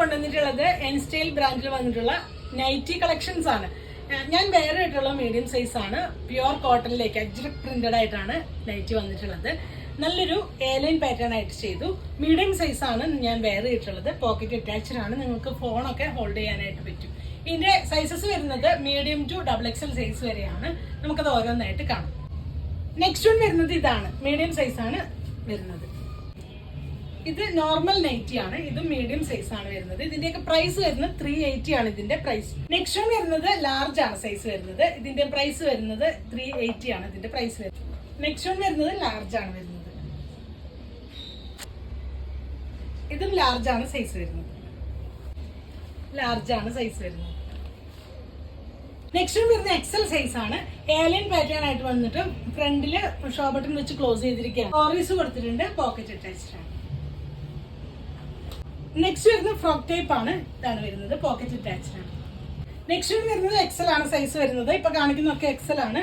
കൊണ്ടുവന്നിട്ടുള്ളത് N style ബ്രാൻഡിൽ വന്നിട്ടുള്ള നൈറ്റി കളക്ഷൻസ് ആണ്. ഞാൻ വേറെ ആയിട്ടുള്ള മീഡിയം സൈസ് ആണ്. പ്യുവർ കോട്ടണിലേക്ക് അജ്രക് പ്രിന്റഡ് ആയിട്ടാണ് നൈറ്റി വന്നിട്ടുള്ളത്. നല്ലൊരു എയർലൈൻ പാറ്റേൺ ആയിട്ട് ചെയ്തു. മീഡിയം സൈസ് ആണ് ഞാൻ വേറെ ഇട്ടുള്ളത്. പോക്കറ്റ് അറ്റാച്ച്ഡ് ആണ്. നിങ്ങൾക്ക് ഫോണൊക്കെ ഹോൾഡ് ചെയ്യാനായിട്ട് പറ്റും. ഇതിന്റെ സൈസസ് വരുന്നത് മീഡിയം ടു XXL സൈസ് വരെയാണ്. നമുക്കത് ഓരോന്നായിട്ട് കാണാം. നെക്സ്റ്റ് വൺ വരുന്നത് ഇതാണ്. മീഡിയം സൈസ് ആണ് വരുന്നത്. ഇത് നോർമൽ നൈറ്റി ആണ്. ഇത് മീഡിയം സൈസ് ആണ് വരുന്നത്. ഇതിന്റെയൊക്കെ പ്രൈസ് വരുന്നത് 380 ആണ് ഇതിന്റെ പ്രൈസ്. നെക്സ്റ്റ് വൺ വരുന്നത് ലാർജ് ആണ് സൈസ് വരുന്നത്. ഇതിന്റെ പ്രൈസ് വരുന്നത് 380 ആണ് ഇതിന്റെ പ്രൈസ് വരുന്നത്. നെക്സ്റ്റ് വൺ വരുന്നത് ലാർജ് ആണ് വരുന്നത്. ഇതും ലാർജ് ആണ് സൈസ് വരുന്നത്. ലാർജ് ആണ് സൈസ് വരുന്നത്. നെക്സ്റ്റ് വരുന്ന XL സൈസ് ആണ്. എയർലൈൻ പാറ്റേൺ ആയിട്ട് വന്നിട്ട് ഫ്രണ്ടില് ഷോ ബട്ടൺ വെച്ച് ക്ലോസ് ചെയ്തിരിക്കുകയാണ്. ഓറീസ് കൊടുത്തിട്ടുണ്ട്. പോക്കറ്റ് അറ്റാച്ച്ഡ് ആണ്. നെക്സ്റ്റ് വരുന്നത് ഫ്രോക്ക് ടൈപ്പ് ആണ്. ഇതാണ് വരുന്നത്. പോക്കറ്റ് അറ്റാച്ച്ഡ് ആണ്. നെക്സ്റ്റ് വരുന്നത് XL ആണ് സൈസ് വരുന്നത്. ഇപ്പൊ കാണിക്കുന്നൊക്കെ XL ആണ്.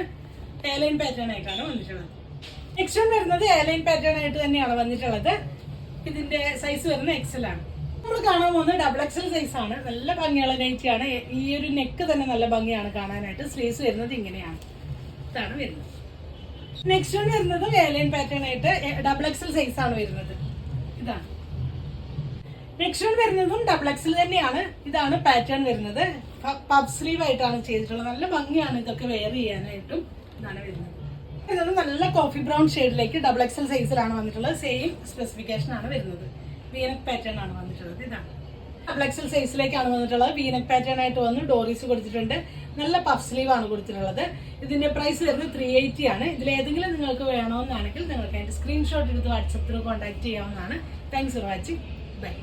എയർലൈൻ പാറ്റേൺ ആയിട്ടാണ് വന്നിട്ടുള്ളത്. നെക്സ്റ്റ് വരുന്നത് എയർലൈൻ പാറ്റേൺ ആയിട്ട് തന്നെയാണ് വന്നിട്ടുള്ളത്. ഇതിന്റെ സൈസ് വരുന്നത് XL ആണ്. നമ്മൾ കാണാൻ പോകുന്നത് XXL സൈസ് ആണ്. നല്ല ഭംഗിയുള്ള നൈറ്റി ആണ്. ഈ ഒരു നെക്ക് തന്നെ നല്ല ഭംഗിയാണ് കാണാനായിട്ട്. സ്ലീവ്സ് വരുന്നത് ഇങ്ങനെയാണ്. ഇതാണ് വരുന്നത്. നെക്സ്റ്റ് വൺ വരുന്നത് എയർലൈൻ പാറ്റേൺ ആയിട്ട് XXL സൈസ് ആണ് വരുന്നത്. ഇതാണ്. നെക്സ്റ്റ് വൺ വരുന്നതും XXL തന്നെയാണ്. ഇതാണ് പാറ്റേൺ വരുന്നത്. പഫ് സ്ലീവ് ആയിട്ടാണ് ചെയ്തിട്ടുള്ളത്. നല്ല ഭംഗിയാണ് ഇതൊക്കെ വെയർ ചെയ്യാനായിട്ടും. ഇതാണ് വരുന്നത്. നല്ല കോഫി ബ്രൗൺ ഷെയ്ഡിലേക്ക് XXL സൈസിലാണ് വന്നിട്ടുള്ളത്. സെയിം സ്പെസിഫിക്കേഷൻ ആണ് വരുന്നത്. വീനക് പാറ്റേൺ ആണ് വന്നിട്ടുള്ളത്. ഇതാണ് XXL സൈസിലേക്കാണ് വന്നിട്ടുള്ളത്. വീനക് പാറ്റേൺ ആയിട്ട് വന്ന് ഡോറീസ് കൊടുത്തിട്ടുണ്ട്. നല്ല പഫ് സ്ലീവ് ആണ് കൊടുത്തിട്ടുള്ളത്. ഇതിന്റെ പ്രൈസ് വരുന്നത് 380 ആണ്. ഇതിൽ ഏതെങ്കിലും നിങ്ങൾക്ക് വേണമെന്നാണെങ്കിൽ നിങ്ങൾക്ക് അതിന്റെ സ്ക്രീൻഷോട്ട് എടുത്ത് വാട്സപ്പിൽ കോൺടാക്ട് ചെയ്യാവുന്നതാണ്. Thanks for watching. ബൈ.